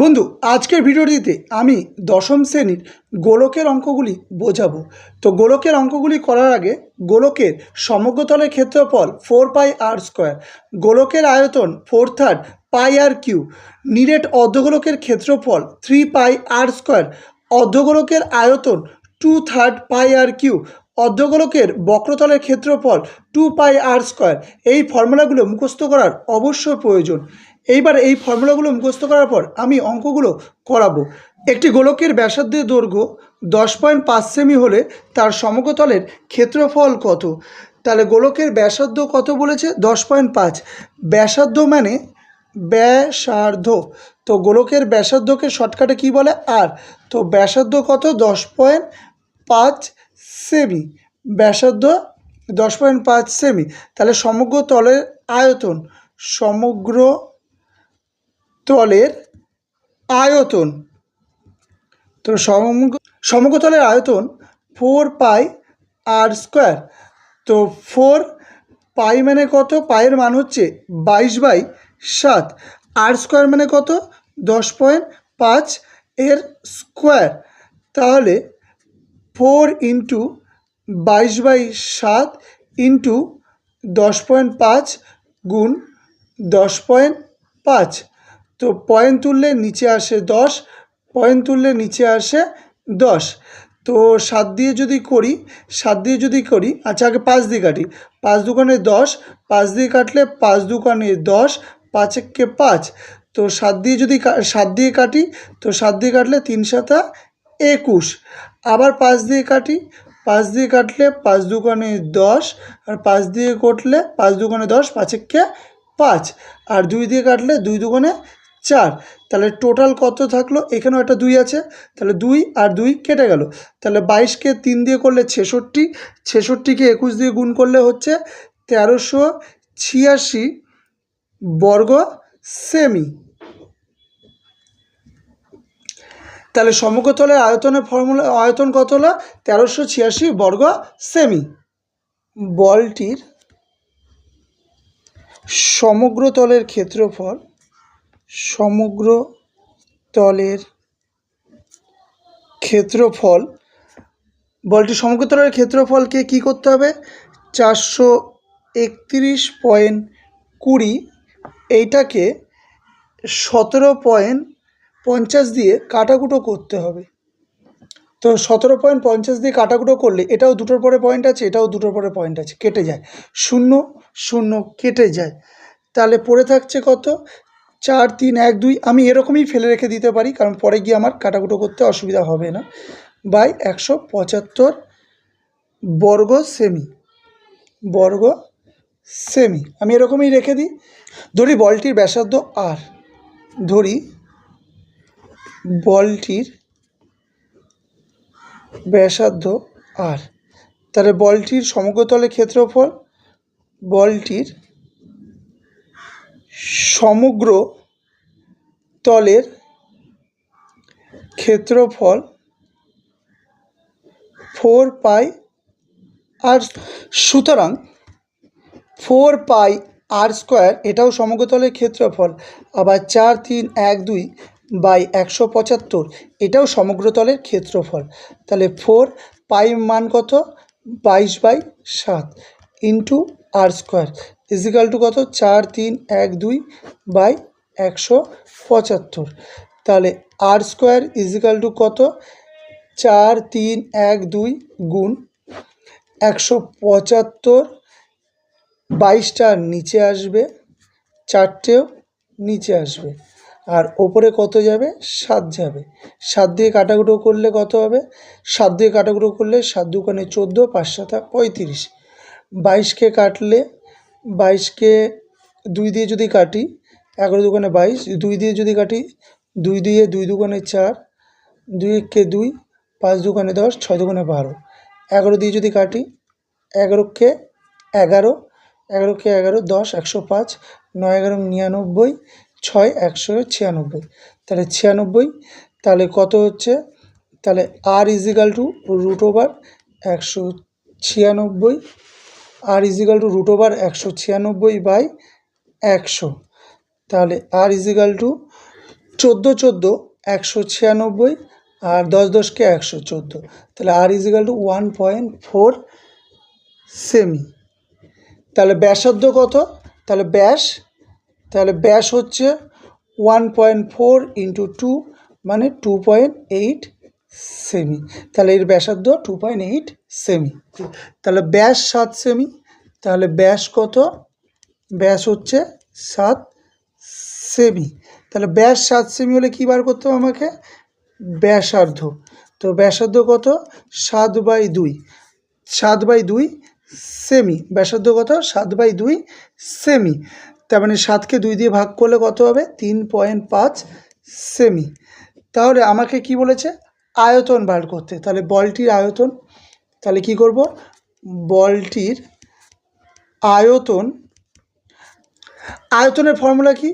বন্ধু আজকের ভিডিওটিতে আমি দশম শ্রেণীর গোলকের অঙ্কগুলি বোঝাবো। তো গোলকের অঙ্কগুলি করার আগে গোলকের সমগ্রতলের ক্ষেত্রফল 4πr², গোলকের আয়তন 4/3 πr³ নিরেট অর্ধগোলকের ক্ষেত্রফল 3πr², অর্ধগোলকের আয়তন 2/3 πr³ অর্ধগোলকের বক্রতলের ক্ষেত্রফল 2πr²। এই ফর্মুলাগুলো মুখস্থ করার অবশ্যই প্রয়োজন। এইবার এই ফর্মুলাগুলো মুখস্থ করার পর আমি অঙ্কগুলো করাবো। একটি গোলকের ব্যাসার্ধের দৈর্ঘ্য 10.5 সেমি হলে তার সমগ্রতলের ক্ষেত্রফল কত? তাহলে গোলকের ব্যাসার্ধ কত বলেছে? 10.5। ব্যাসার্ধ মানে ব্যাসার্ধ, তো গোলকের ব্যাসার্ধকে শর্টকাটে কি বলে? আর। তো ব্যাসার্ধ কত? 10.5 সেমি। ব্যাসার্ধ 10.5 সেমি। তাহলে সমগ্র তলের আয়তন, সমগ্র তলের আয়তন, তো সমগ্রতলের আয়তন 4πr²। তো 4π মানে কত? পায়ের মান হচ্ছে 22/7। r² মানে কত? 10.5 এর স্কোয়ার। তাহলে 4 × 22/7 × 10.5 গুণ 10.5। তো পয়েন্ট তুললে নিচে আসে 10, পয়েন্ট তুললে নিচে আসে 10। তো 7 দিয়ে যদি করি, আচ্ছা আগে 5 দিয়ে কাটি। 5 দুগুণে 10, 5 দিয়ে কাটলে 5 দুগুণে 10, 5 একে 5। তো 7 দিয়ে কাটি, তো 7 দিয়ে কাটলে 3 7 21। আবার 5 দিয়ে কাটি, 5 দিয়ে কাটলে 5 দুগুণে 10, আর 5 দিয়ে কাটলে 5 দুগুণে 10, 5 একে 5। আর 2 দিয়ে কাটলে 2 দুগুণে 4। তাহলে টোটাল কত থাকলো? এখানেও একটা 2 আছে, তাহলে 2 আর 2 কেটে গেল। তাহলে 22কে 3 দিয়ে করলে 66, 66কে 21 দিয়ে গুণ করলে হচ্ছে 1386 বর্গ সেমি। তাহলে সমগ্রতলের আয়তনের ফর্মুলা, আয়তন কত হলো? 1386 বর্গ সেমি। বলটির সমগ্র তলের ক্ষেত্রফল, সমগ্র তলের ক্ষেত্রফল, বলটির সমগ্র তলের ক্ষেত্রফলকে কি করতে হবে? 431.20 এইটাকে 17.50 দিয়ে কাটাকুটো করতে হবে। তো 17.50 দিয়ে কাটাকুটো করলে এটাও দুটোর পরে পয়েন্ট আছে, এটাও দুটোর পরে পয়েন্ট আছে, কেটে যায়, 0 0 কেটে যায়। তাহলে পড়ে থাকছে কত? 4 3 1 2। আমি এরকমই ফেলে রেখে দিতে পারি, কারণ পরে গিয়ে আমার কাটাকুটো করতে অসুবিধা হবে না। বাই 175 বর্গ সেমি, বর্গ সেমি আমি এরকমই রেখে দিই। ধরি বলটির ব্যাসার্ধ আর, ধরি বলটির ব্যাসার্ধ আর। তাহলে বলটির সমগ্রতলের ক্ষেত্রফল, বলটির সমগ্র তলের ক্ষেত্রফল 4πr। সুতরাং 4πr² এটাও সমগ্রতলের ক্ষেত্রফল। আবার 4 3 1 2 বাই 175 এটাও সমগ্রতলের ক্ষেত্রফল। তাহলে 4π মান কত? 22/7 ইন্টু r² ইজিক্যাল টু কত? 4 3 1 2 বাই 175। তাহলে r² ইজিক্যাল টু কত? 4 3 1 2 গুণ 175। 22টা নিচে আসবে, 4টেও নিচে আসবে, আর ওপরে কত যাবে? 7 যাবে। 7 দিয়ে কাটাকুটো করলে কত হবে? 7 দিয়ে কাটাকুটো করলে 7 দুগুণে 14, 5 7 35। 22কে কাটলে, 22কে 2 দিয়ে যদি কাটি, 11 দুগুণে 22, 2 দিয়ে যদি কাটি, 2 দিয়ে 2 দুগুণে 4, 2 একে 2, 5 দুগুণে 10, 6 দুগুণে 12। 11 দিয়ে যদি কাটি, 11কে 11, 11কে 11, 10 105, 9 11 99, 6 196। তাহলে 96। তাহলে কত হচ্ছে? তাহলে আর ইজিক্যাল টু √196, আর ইজিক্যাল টু √196 বাই 100। তাহলে আর ইজিক্যাল টু 14 196 আর 10 10কে 114, তাহলে আর ইজিক্যাল টু 1.4 সেমি। তাহলে ব্যাসার্ধ কত? তাহলে ব্যাস হচ্ছে 1.4 ইন্টু 2 মানে 2.8 সেমি। তাহলে এর ব্যাসার্ধ 2.8 সেমি। তাহলে ব্যাস 7 সেমি। তাহলে ব্যাস কত? ব্যাস হচ্ছে 7 সেমি। তাহলে ব্যাস 7 সেমি হলে কী বার করতে হবে আমাকে? ব্যাসার্ধ। তো ব্যাসার্ধ কত? 7/2 7/2 সেমি। ব্যাসার্ধ কত? 7/2 সেমি। তার মানে 7কে 2 দিয়ে ভাগ করলে কত হবে? 3.5 সেমি। তাহলে আমাকে কি বলেছে? আয়তন বার করতে। তাহলে বলটির আয়তন, তাহলে কি করব? বলটির আয়তনের ফর্মুলা কি?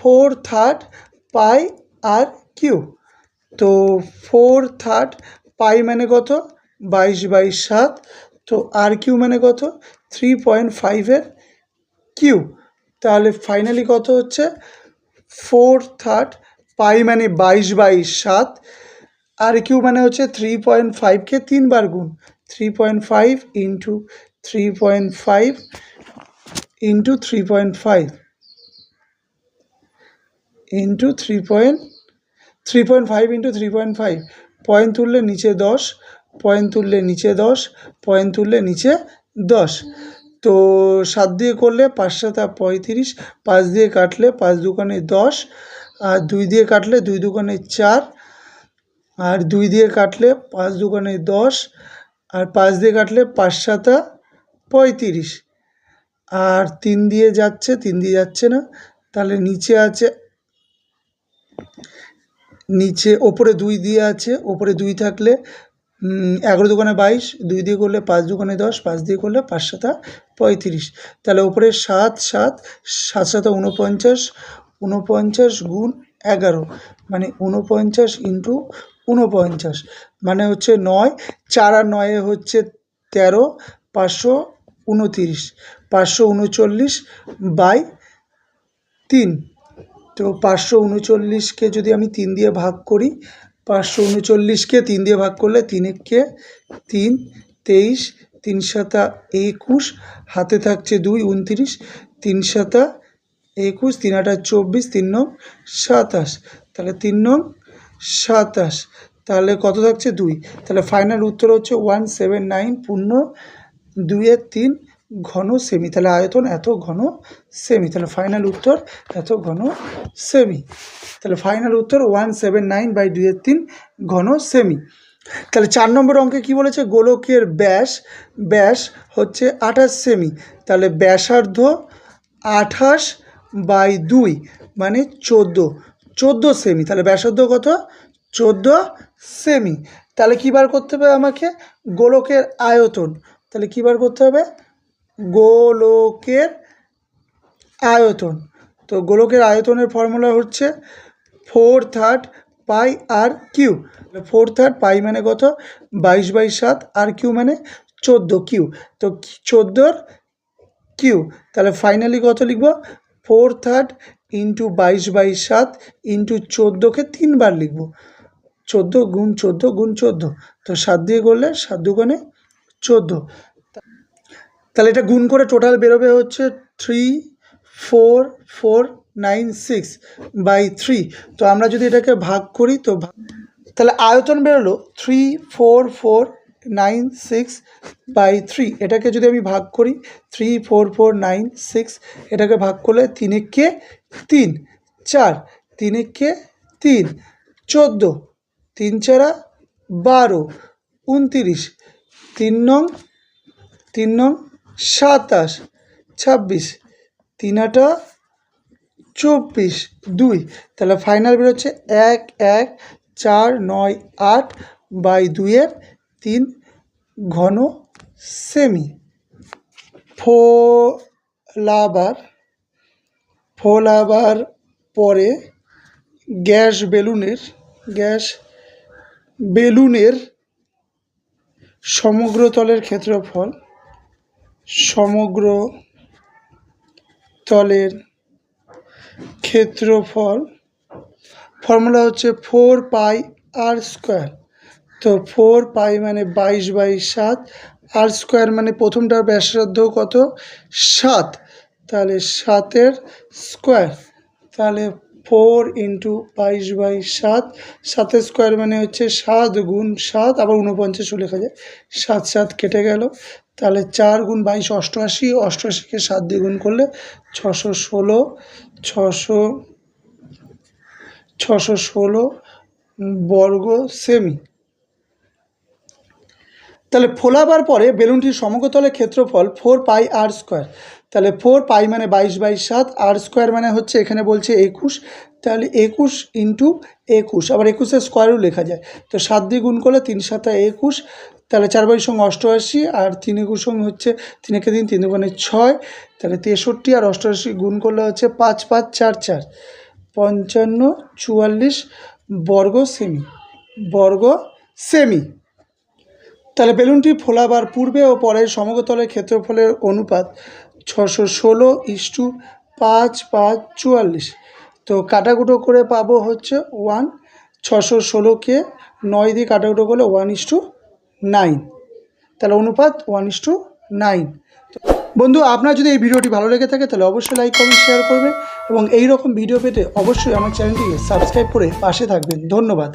4/3 পাই আর কিউ। তো 4/3 পাই মানে কত? 22/7। তো আর কিউ মানে কত? 3.5 কিউ। তাহলে ফাইনালি কত হচ্ছে? 4/3 পাই মানে 22/7 আর কিউ মানে হচ্ছে 3.5কে 3বার গুণ, 3.5 into 3.5 into 3.5 into 3.5 into 3.5। Point তুললে নিচে 10, পয়েন্ট তুললে নিচে 10, পয়েন্ট তুললে নিচে 10। তো 7 দিয়ে করলে 5 7 35, 5 দিয়ে কাটলে 5 দুগুণে 10, আর 2 দিয়ে কাটলে 2 দুগুণে 4, আর 2 দিয়ে কাটলে 5 দুগুণে 10, আর 5 দিয়ে কাটলে 5 7 35, আর 3 দিয়ে যাচ্ছে, 3 দিয়ে যাচ্ছে না। তাহলে নিচে আছে, নিচে ওপরে 2 দিয়ে আছে, ওপরে 2 থাকলে 11 দুগুণে 22, 2 দিয়ে করলে 5 দুগুণে 10, 5 দিয়ে করলে 5 7 35। তাহলে ওপরে 7 7 7 7 49, 49 গুণ 11 মানে 49 ইন্টু 49 মানে হচ্ছে 9, 4 আর 9 হচ্ছে 13, 529, 539/3। তো 539কে যদি আমি 3 দিয়ে ভাগ করি, 539কে 3 দিয়ে ভাগ করলে 3 একে 3, 23, 3 7 21, হাতে থাকছে 2, 29, 3 7 21, 3 8 24, 3 9 27। তাহলে 3 9 27, তাহলে কত থাকছে? 2। তাহলে ফাইনাল উত্তর হচ্ছে 179.2 ঘন সেমি। তাহলে আয়তন এত ঘন সেমি। তাহলে ফাইনাল উত্তর এত ঘন সেমি। তাহলে ফাইনাল উত্তর 179/2 ঘন সেমি। তাহলে 4 নম্বর অঙ্কে কি বলেছে? গোলকের ব্যাস হচ্ছে 28 সেমি। তাহলে ব্যাসার্ধ 28/2 মানে 14 সেমি। তাহলে ব্যাসার্ধ কত? 14 সেমি। তাহলে কী বার করতে হবে আমাকে? গোলকের আয়তন। তাহলে কী বার করতে হবে? গোলকের আয়তন। তো গোলকের আয়তনের ফর্মুলা হচ্ছে 4/3 পাই আর কিউ। 4/3 পাই মানে কত? 22/7 আর কিউ মানে 14 কিউ। তো 14 কিউ। তাহলে ফাইনালি কত লিখব? 4/3 ইন্টু 22/7 ইন্টু 14কে 3বার লিখব, 14 গুণ 14 গুণ 14। তো 7 দিয়ে করলে 7 দুগুণে 14। তাহলে এটা গুণ করে টোটাল বেরোবে হচ্ছে 34496/3। তো আমরা যদি এটাকে ভাগ করি, তো তাহলে আয়তন বেরোলো 34496/3। এটাকে যদি আমি ভাগ করি, 34496, এটাকে ভাগ করলে 3 একে 3, 4, 3 একে 3, 14, 3 4 12, 29, 3 9 27, 26, 3 8 24, 2। তাহলে ফাইনাল বেরোচ্ছে 11498/2 ঘন সেমি। ফোলাবার পরে গ্যাস বেলুনের সমগ্র তলের ক্ষেত্রফল ফর্মুলা হচ্ছে 4πr²। তো 4π মানে 22/7, r² মানে প্রথমটার ব্যাসার্ধ কত 7, তাহলে 7-এর স্কোয়ার, তাহলে 4 × 22/7, 7-এর স্কোয়ার মানে হচ্ছে 7 × 7, আবার 49ও লেখা যায়, 7 7 কেটে গেল, তাহলে 4 × 22 88, 88কে 7 দিয়ে গুণ করলে 616 বর্গ সেমি। তাহলে ফোলাবার পরে বেলুনটির সমগ্রতলের ক্ষেত্রফল 4πr²। তাহলে 4π মানে 22/7, r² মানে হচ্ছে এখানে বলছে 21, তাহলে 21 × 21, আবার 21-এর স্কোয়ারও লেখা যায়। তো 7 দিয়ে গুণ করলে 3 7 21, তাহলে 4 22 সঙ্গে 88, আর 3 21 সঙ্গে হচ্ছে 3 একে 3, 3 2 6, তাহলে 63, আর 88 গুণ করলে হচ্ছে 5 5 4 4, 55 44 বর্গ সেমি। তাহলে বেলুনটি ফোলাবার পূর্বে ও পরের সমগ্রতলের ক্ষেত্রফলের অনুপাত 616:5 5 44। তো কাটাকুটো করে পাবো হচ্ছে 1, 616কে 9 দিয়ে কাটাকুটো করলে 1:9, তাহলে অনুপাত 1:9। বন্ধু, আপনার যদি এই ভিডিওটি ভালো লেগে থাকে তাহলে অবশ্যই লাইক কমেন্ট শেয়ার করবেন এবং এই রকম ভিডিও পেতে অবশ্যই আমার চ্যানেলটিকে সাবস্ক্রাইব করে পাশে থাকবেন। ধন্যবাদ।